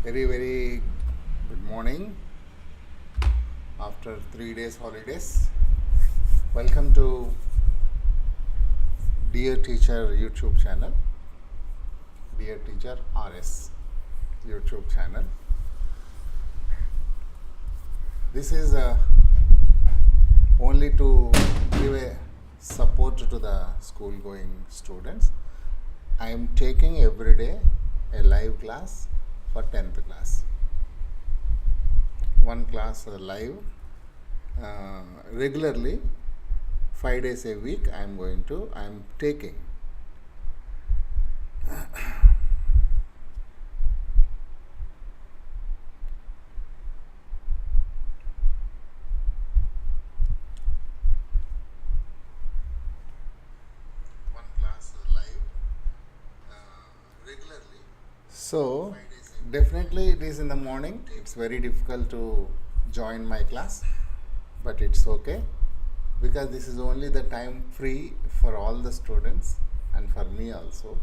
Very good morning after 3 days holidays. Welcome to Dear Teacher YouTube channel, Dear Teacher RS YouTube channel. This is only to give a support to the school going students. I am taking every day a live class for 10th class. One class live regularly 5 days a week. I am taking. One class live regularly. So definitely it is in the morning. It's very difficult to join my class, but it's okay because this is only the time free for all the students and for me also.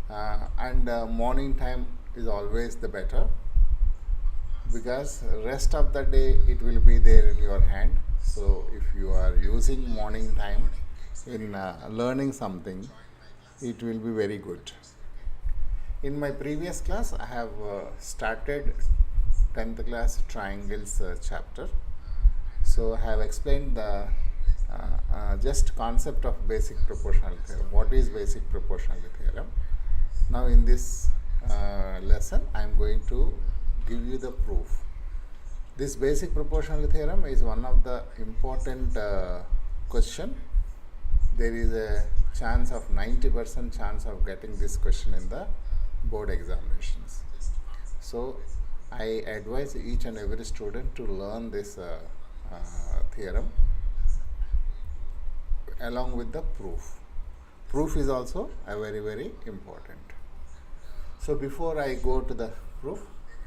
And morning time is always the better because rest of the day it will be there in your hand. So if you are using morning time in learning something, it will be very good. In my previous class, I have started 10th class triangles chapter. So I have explained the just concept of basic proportionality theorem. What is basic proportionality theorem? Now in this lesson, I am going to give you the proof. This basic proportionality theorem is one of the important question. There is a chance of 90% chance of getting this question in the board examinations. So I advise each and every student to learn this theorem along with the proof. Proof is also very important. So before I go to the proof,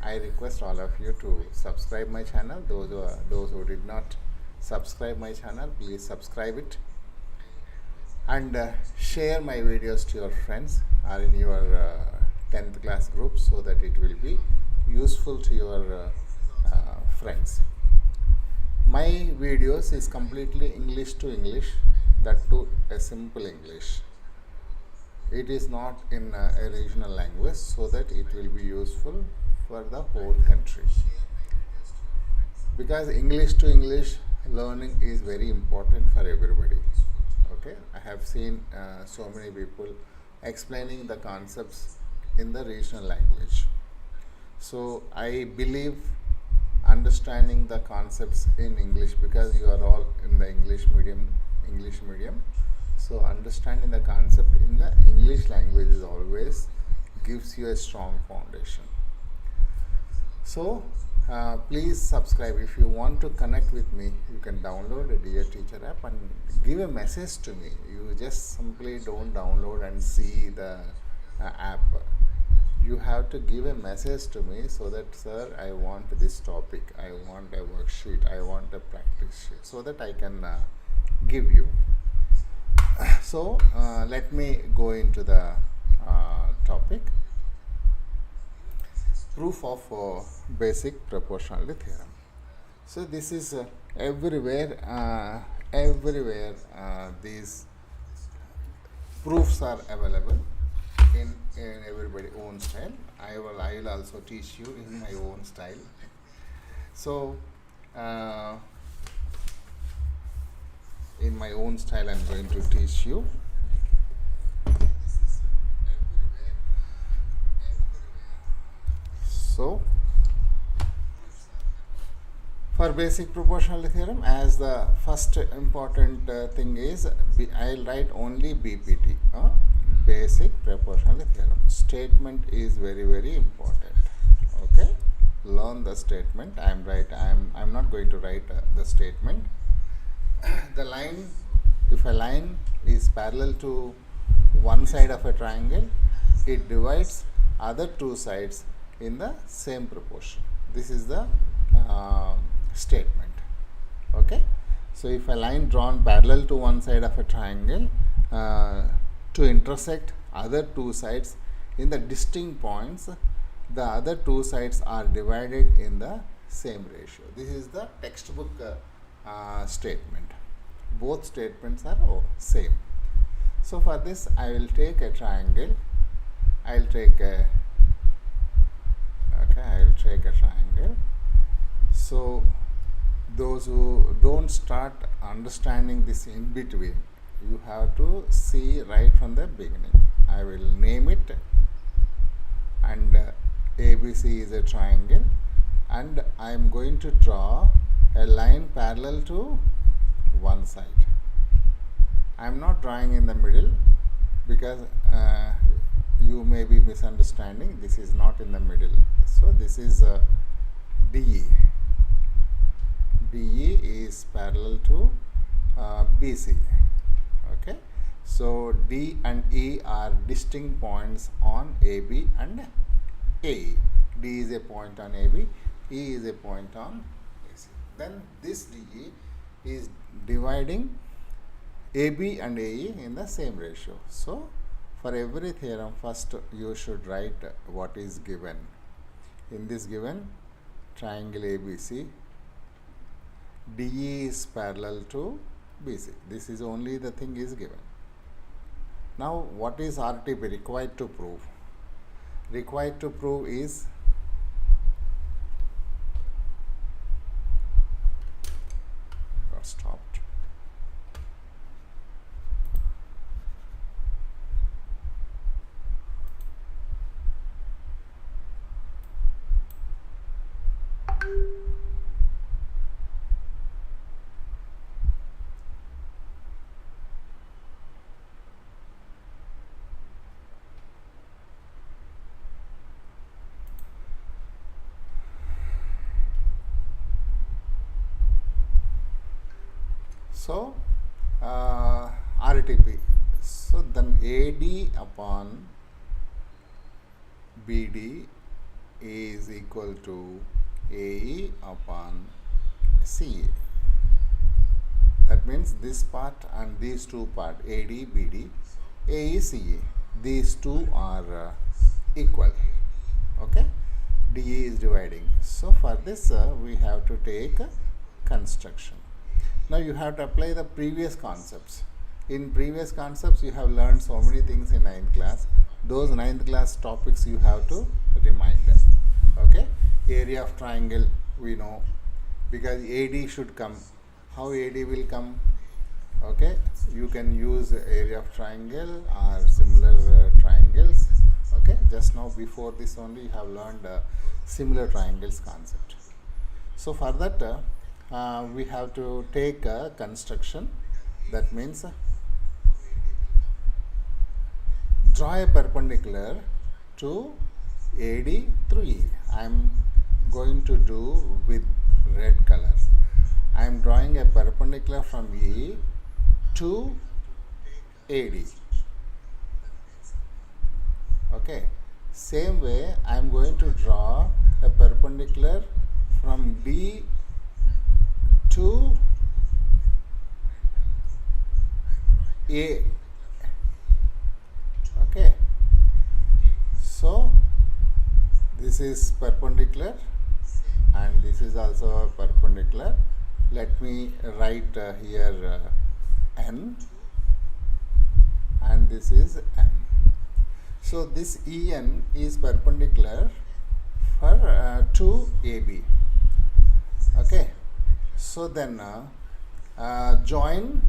I request all of you to subscribe my channel. Those who did not subscribe my channel, please subscribe it and share my videos to your friends or in your 10th class group so that it will be useful to your friends. My videos is completely English to English, that too a simple English. It is not in a regional language so that it will be useful for the whole country. Because English to English learning is very important for everybody. Okay, I have seen so many people explaining the concepts in the regional language. So I believe understanding the concepts in English, because you are all in the English medium. So understanding the concept in the English language is always gives you a strong foundation. So please subscribe. If you want to connect with me, you can download a Dear Teacher app and give a message to me. You just simply don't download and see the app. You have to give a message to me so that, sir, I want this topic, I want a worksheet, I want a practice sheet, so that I can give you. So let me go into the topic. Proof of basic proportionality theorem. So this is everywhere these proofs are available in everybody's own style. I will also teach you in my own style. So in my own style, I'm going to teach you. So for basic proportionality theorem, as the first important thing is, I'll write only BPT. Basic proportionality theorem. Statement is very important. Okay, learn the statement. I'm not going to write the statement. The line, if a line is parallel to one side of a triangle, it divides other two sides in the same proportion. This is the statement. Okay, so if a line drawn parallel to one side of a triangle to intersect other two sides in the distinct points, the other two sides are divided in the same ratio. This is the textbook statement. Both statements are same. So for this I will take a triangle. I will take a triangle. So those who don't start understanding this in between, you have to see right from the beginning. I will name it, and ABC is a triangle, and I am going to draw a line parallel to one side. I am not drawing in the middle because you may be misunderstanding. This is not in the middle. So this is DE. DE is parallel to BC. Okay. So D and E are distinct points on AB and AE. D is a point on AB, E is a point on AC. Then this DE is dividing AB and AE in the same ratio. So for every theorem, first you should write what is given. In this given triangle ABC, DE is parallel to BC. This is only the thing is given. Now what is RTP, required to prove? Required to prove is stopped. So RTP. So then AD upon BD is equal to AE upon CA. That means this part and these two part, AD, BD, AE, CA. These two are equal. Okay. DE is dividing. So for this we have to take construction. Now you have to apply the previous concepts. In previous concepts you have learned so many things in 9th class. Those 9th class topics you have to remind. Okay. Area of triangle we know, because AD should come. How AD will come? Okay. You can use area of triangle or similar triangles. Okay. Just now before this only you have learned similar triangles concept. So for that we have to take a construction. That means draw a perpendicular to AD through E. I am going to do with red color. I am drawing a perpendicular from E to AD. Okay. Same way I am going to draw a perpendicular from D to A. Okay. So this is perpendicular and this is also perpendicular. Let me write here N, and this is M. So this EN is perpendicular for to AB. Okay. So then join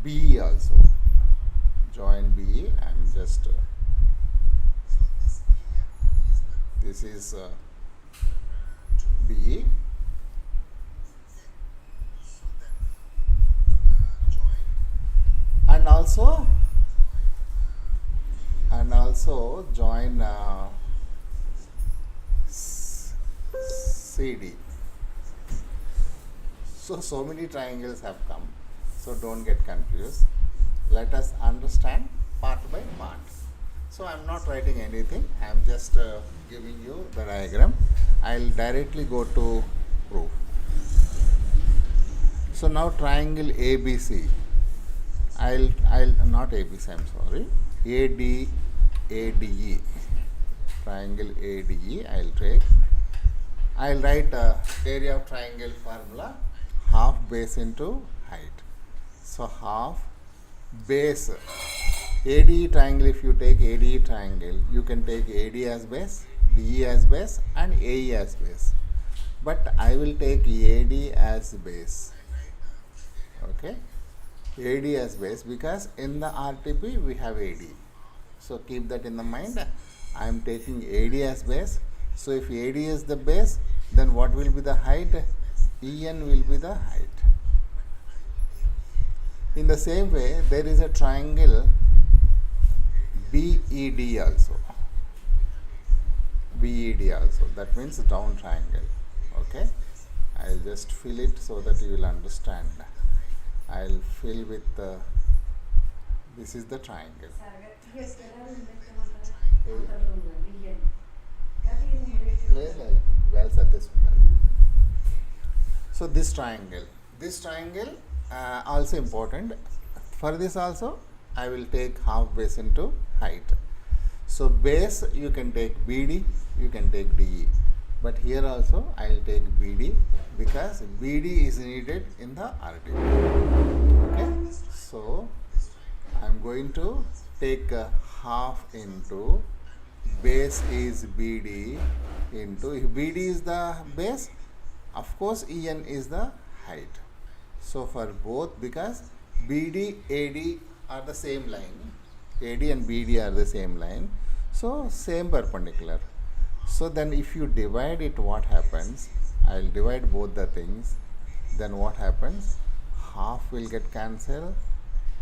B also. Join B and just this is B. And also join CD. So many triangles have come. So don't get confused. Let us understand part by part. So I am not writing anything. I am just giving you the diagram. I will directly go to proof. So now triangle ABC. I'll not ABC. I'm sorry. AD ADE. Triangle ADE I'll take. I'll write area of triangle formula, half base into height. So half base, ADE triangle, if you take ADE triangle, you can take AD as base, DE as base and AE as base. But I will take AD as base. Okay, AD as base because in the RTP we have AD. So keep that in the mind. I am taking AD as base. So if AD is the base, then what will be the height? EN will be the height. In the same way, there is a triangle BED also. BED also. That means down triangle. Okay. I'll just fill it so that you will understand. I'll fill with this is the triangle. So this triangle also important. For this also I will take half base into height. So base you can take BD, you can take DE, but here also I will take BD because BD is needed in the RTP. Okay, so I am going to take half into base is BD into, if BD is the base, of course EN is the height. So for both, because BD, AD are the same line, AD and BD are the same line, so same perpendicular. So then if you divide it, what happens? I will divide both the things. Then what happens? Half will get cancelled,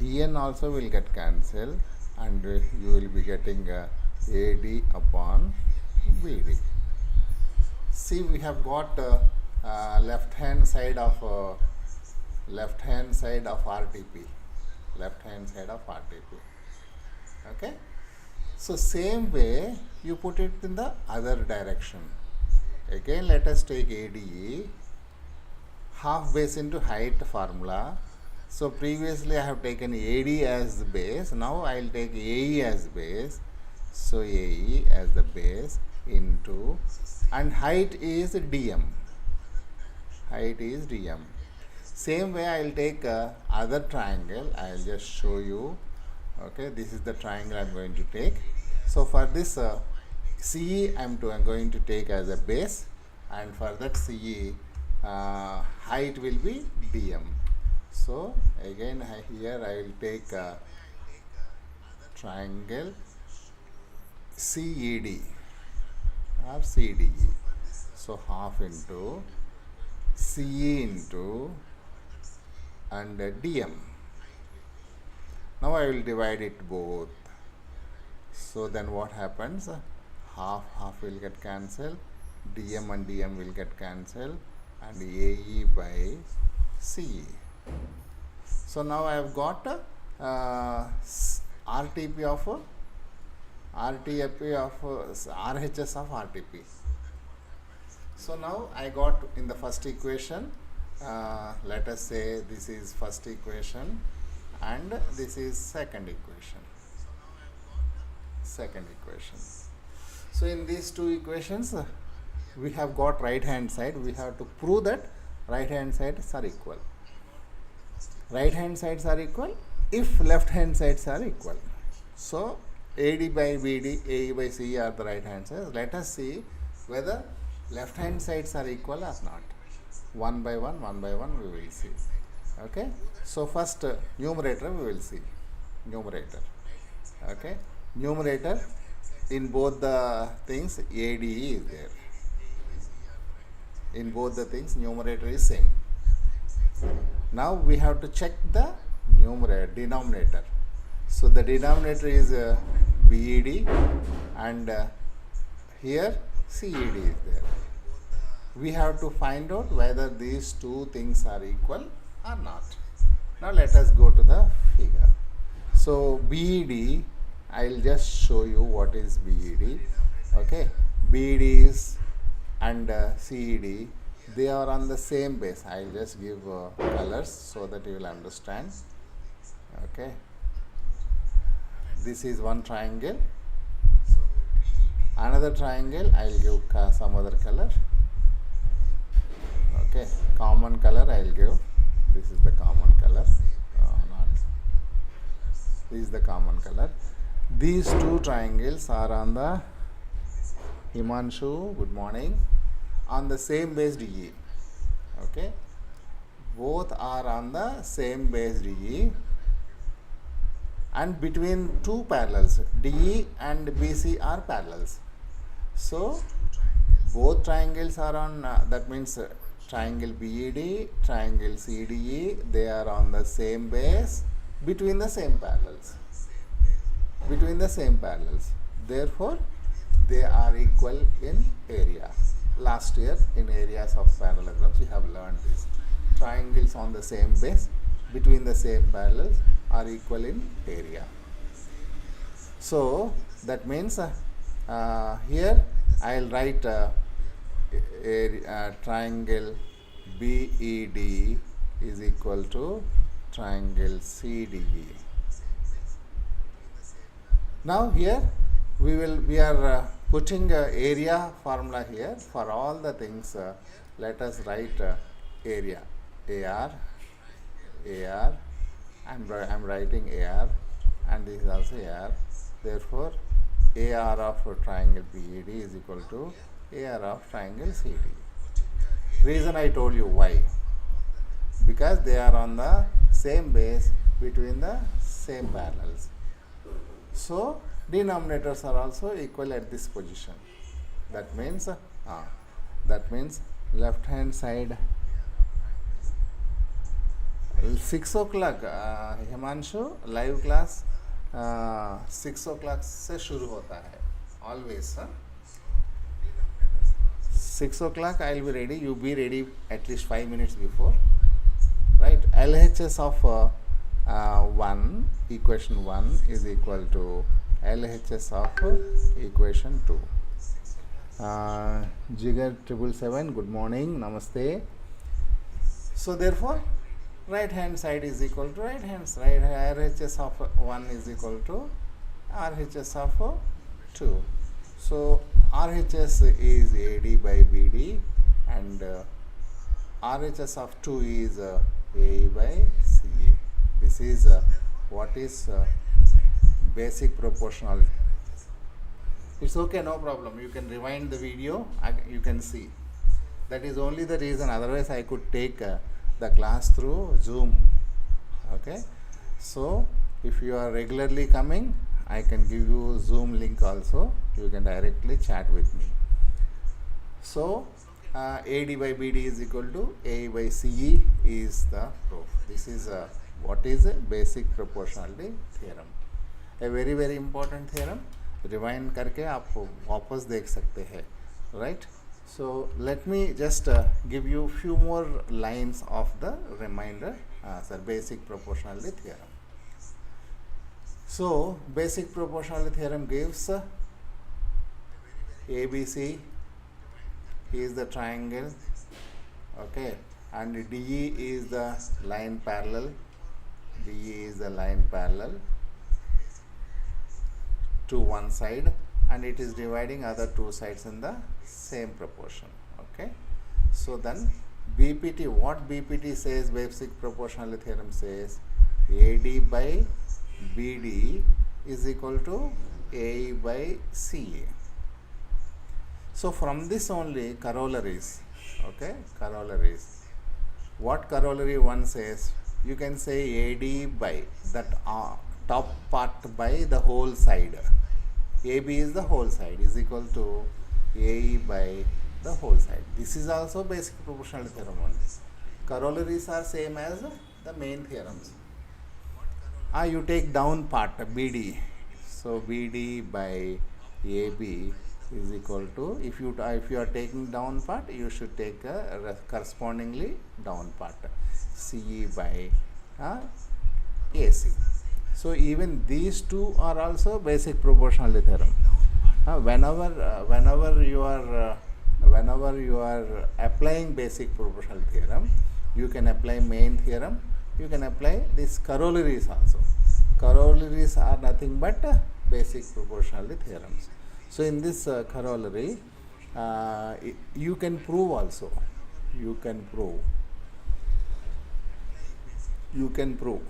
EN also will get cancelled, and you will be getting AD upon BD. See, we have got left hand side of RTP. Left hand side of RTP. Okay. So same way you put it in the other direction. Again, let us take ADE, half base into height formula. So previously I have taken AD as base. Now I will take AE as base. So AE as the base into, and height is DM. Height is DM. Same way I will take other triangle. I will just show you. Okay, this is the triangle I am going to take. So for this CE I am going to take as a base, and for that CE height will be DM. So again here I will take triangle CED or CDE. So half into CE into and DM. Now I will divide it both. So then what happens? Half will get cancelled, DM and DM will get cancelled, and AE by CE. So now I have got RTP of RHS of RTP. So now I got in the first equation, let us say this is first equation and this is second equation. So in these two equations we have got right hand side. We have to prove that right hand sides are equal. Right hand sides are equal if left hand sides are equal. So AD by BD, AE by CE are the right hand sides. Let us see whether left hand sides are equal or not. One by one we will see. Okay. So first numerator we will see. Numerator. Okay. Numerator in both the things ADE is there. In both the things numerator is same. Now we have to check the denominator. So the denominator is BED and here CED is there. We have to find out whether these two things are equal or not. Now let us go to the figure. So BED, I will just show you what is BED. Okay, BED is and CED, they are on the same base. I will just give colors so that you will understand. Okay, this is one triangle Another triangle, I'll give some other color. Okay, common color I'll give. This is the common color. Not. This is the common color. These two triangles are on the Himanshu, good morning, on the same base DE. Okay, both are on the same base DE, and between two parallels, DE and BC are parallels. So both triangles are on, that means triangle BED, triangle CDE, they are on the same base between the same parallels. Between the same parallels. Therefore, they are equal in area. Last year in areas of parallelograms we have learned this. Triangles on the same base between the same parallels are equal in area. So that means here I will write triangle BED is equal to triangle CDE. Now here we are putting area formula here for all the things. Let us write area. AR. I'm writing AR, and this is also AR. Therefore, AR of triangle BED is equal to AR of triangle CD. Reason I told you why. Because they are on the same base between the same parallels. So denominators are also equal at this position. That means left hand side 6 o'clock Himanshu live class 6 o'clock से शुरू होता है always. 6 o'clock I will be ready. You be ready at least 5 minutes before. Right? LHS of 1, equation 1 is equal to LHS of equation 2. Jigar 777, good morning, namaste. So therefore, right hand side is equal to right hand side. RHS of 1 is equal to RHS of 2. So RHS is AD by BD, and RHS of 2 is AE by CA. This is what is basic proportionality. It's okay, no problem. You can rewind the video, you can see. That is only the reason, otherwise I could take the class through Zoom. Okay, so if you are regularly coming, I can give you Zoom link also. You can directly chat with me. So AD by BD is equal to AE by CE is the proof. This is what is a basic proportionality theorem. A very very important theorem. Rewind करके आप वापस देख सकते हैं, right? So let me just give you few more lines of the remainder, basic proportionality theorem. So basic proportionality theorem gives ABC is the triangle, okay, and DE is the line parallel. DE is the line parallel to one side, and it is dividing other two sides in the same proportion. Okay, so then BPT, what BPT says, basic proportionality theorem says AD by BD is equal to AE by CA. So from this only corollaries, okay, corollaries. What corollary one says? You can say AD by that top part by the whole side. AB is the whole side is equal to AE by the whole side. This is also basic proportionality theorem only. Corollaries are same as the main theorems. You take down part BD. So BD by AB is equal to, if you are taking down part, you should take a correspondingly down part, CE by AC. So even these two are also basic proportionality theorem. Whenever you are applying basic proportionality theorem, you can apply main theorem, you can apply this corollaries also. Corollaries are nothing but basic proportionality theorems. So in this corollary, you can prove also. You can prove.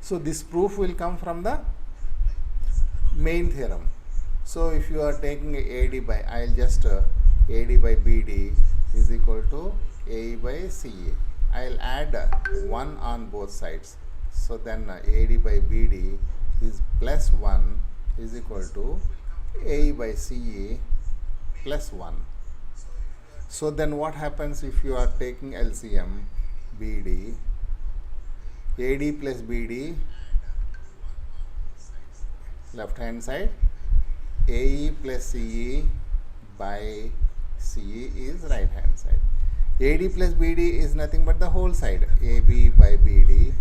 So this proof will come from the main theorem. So if you are taking AD by, I'll just AD by BD is equal to AE by CE. I'll add 1 on both sides. So then AD by BD is plus 1 is equal to AE by CE plus 1. So then what happens if you are taking LCM BD, AD plus BD left hand side, AE plus CE by CE is right hand side. AD plus BD is nothing but the whole side, AB by BD,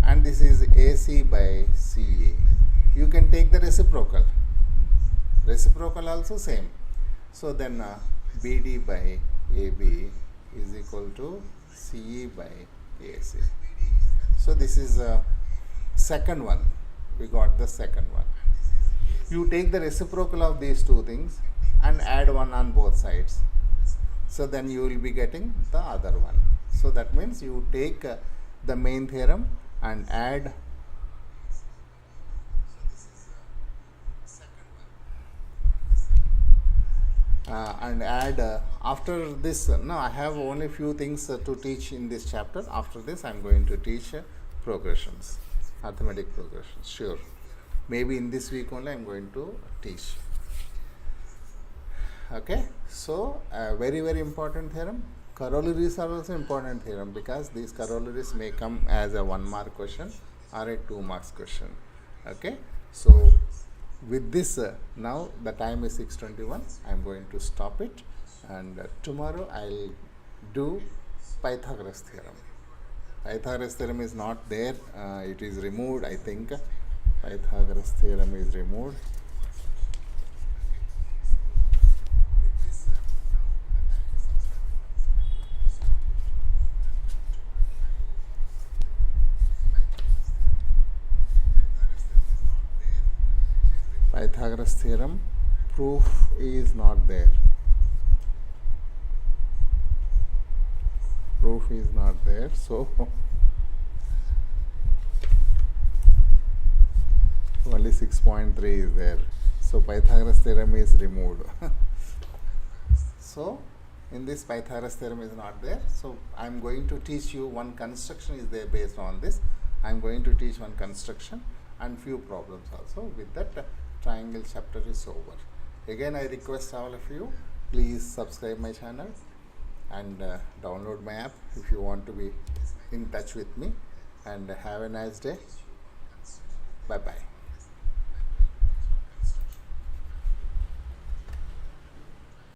and this is AC by CE. You can take the reciprocal also same. So then BD by AB is equal to CE by AC. So this is second one. We got the second one. You take the reciprocal of these two things and add 1 on both sides. So then you will be getting the other one. So that means you take the main theorem and add after this. No, I have only few things to teach in this chapter. After this I am going to teach progressions, arithmetic progressions. Sure, maybe in this week only I am going to teach. Okay, so very important theorem. Corollaries are also important theorem because these corollaries may come as a 1 mark question or a 2 marks question. Okay, so with this now the time is 6:21. I am going to stop it, and tomorrow I'll do Pythagoras theorem. Pythagoras theorem is not there, it is removed, I think. Pythagoras theorem is removed. Pythagoras theorem proof is not there. Proof is not there. So only 6.3 is there. So Pythagoras theorem is removed. So in this Pythagoras theorem is not there. So I am going to teach you one construction is there based on this. I am going to teach one construction and few problems also. With that triangle chapter is over. Again I request all of you, please subscribe my channel and download my app if you want to be in touch with me, and have a nice day. Bye bye.